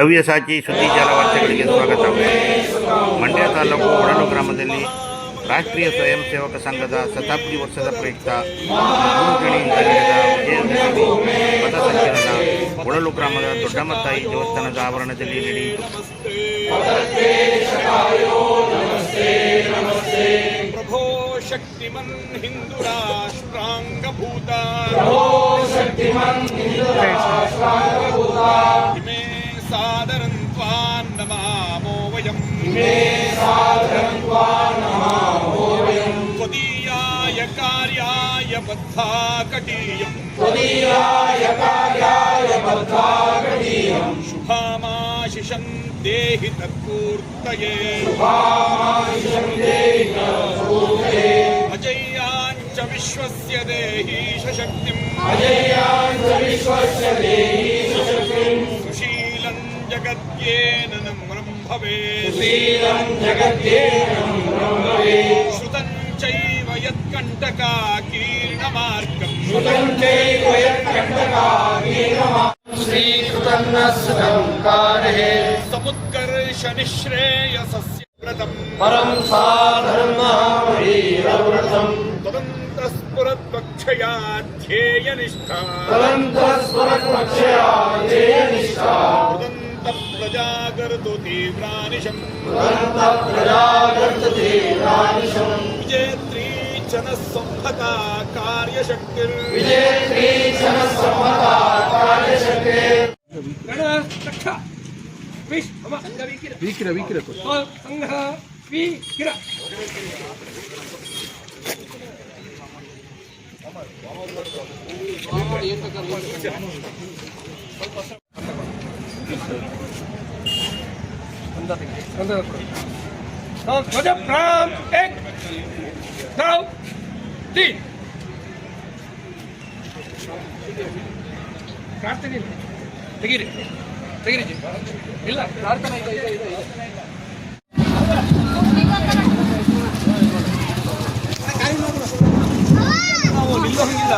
ಸವ್ಯಸಾಚಿ ಸುದ್ದಿ ಜಾಲ ವಾರ್ತೆಗಳಿಗೆ ಸ್ವಾಗತ. ಮಂಡ್ಯ ತಾಲೂಕು ಒಡಲು ಗ್ರಾಮದಲ್ಲಿ ರಾಷ್ಟ್ರೀಯ ಸ್ವಯಂ ಸೇವಕ ಸಂಘದ ಶತಾಬ್ದಿ ವರ್ಷದ ಪ್ರಯುಕ್ತ ಗುರುಗಿಣಿಯಿಂದ ನಡೆದ ವಿಜಯದಶಮಿ ಪಥಸಂಚಲನ ಒಡಲು ಗ್ರಾಮದ ದೊಡ್ಡಮ್ಮತಾಯಿ ದೇವಸ್ಥಾನದ ಆವರಣದಲ್ಲಿ ನಡೆಯಿತು. ಪ್ರಭೋ ಶಕ್ತಿಮನ್ ಹಿಂದೂ ರಾಷ್ಟ್ರಾಂಗಭೂತ ಇಮೇ ಸಾದರಂ ತ್ವಾಂ ನಮಾಮೋ ವಯಂ ತ್ವದೀಯಾಯ ಕಾರ್ಯಾಯ ಬದ್ಧಾ ಕಟೀಯಂ ಶುಭಾಮಾಶಿಷಂ ದೇಹಿ ತತ್ಪೂರ್ತಯೇ ಅಜಯ್ಯಾಂಚ ವಿಶ್ವಸ್ಯ ದೇಹೀಶ ಶಕ್ತಿಂ ಸುಶೀಲಂ ಜಗತ್ಯೇನ ನಮ್ರಂ ಭವೇತ್ ಶ್ರುತಂ ಚೈವ ಯತ್ಕಂಟಕಾಕೀರ್ಣಮಾರ್ಗಂ ಸಮುತ್ಕರ್ಷ ನಿಶ್ರೇಯಸಸ್ಯ ವ್ರತಂ ಪರಂ ಸಾಧರ್ಮವ್ರತಂ ತದಂತಸ್ಫುರದ್ವಕ್ಷಯಾ ಧ್ಯೇಯನಿಷ್ಠಾ ಉದಂತ ಪ್ರಜಾಗರ್ತು ತೀವ್ರಾನಿಶಂ ವಿಜೇತ್ರೀ ಚನ ಸಂಹತಾ ಕಾರ್ಯಶಕ್ತಿರ್ ಪ್ರಾರ್ಥನೆ ತೆಗೀರಿ ಇಲ್ಲ ಪ್ರಾರ್ಥನೆ ಇದೆ ನಿಲ್ಲೋಂಗಿಲ್ಲ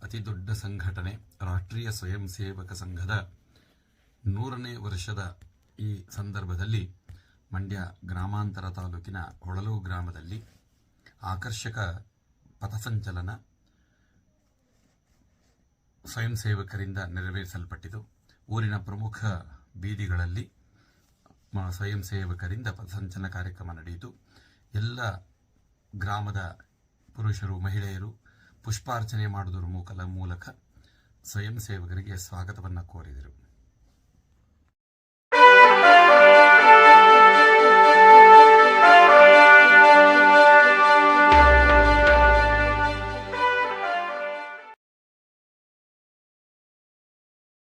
ಅತಿದೊಡ್ಡ ಸಂಘಟನೆ ರಾಷ್ಟ್ರೀಯ ಸ್ವಯಂ ಸೇವಕ ಸಂಘದ 100ನೇ ವರ್ಷದ ಈ ಸಂದರ್ಭದಲ್ಲಿ ಮಂಡ್ಯ ಗ್ರಾಮಾಂತರ ತಾಲೂಕಿನ ಹೊಳಲು ಗ್ರಾಮದಲ್ಲಿ ಆಕರ್ಷಕ ಪಥಸಂಚಲನ ಸ್ವಯಂ ಸೇವಕರಿಂದ ನೆರವೇರಿಸಲ್ಪಟ್ಟಿತು. ಊರಿನ ಪ್ರಮುಖ ಬೀದಿಗಳಲ್ಲಿ ಸ್ವಯಂ ಸೇವಕರಿಂದ ಪಥಸಂಚಲನ ಕಾರ್ಯಕ್ರಮ ನಡೆಯಿತು. ಎಲ್ಲ ಗ್ರಾಮದ ಪುರುಷರು ಮಹಿಳೆಯರು ಪುಷ್ಪಾರ್ಚನೆ ಮಾಡುವುದರ ಮೂಲಕ ಸ್ವಯಂ ಸೇವಕರಿಗೆ ಸ್ವಾಗತವನ್ನು ಕೋರಿದರು.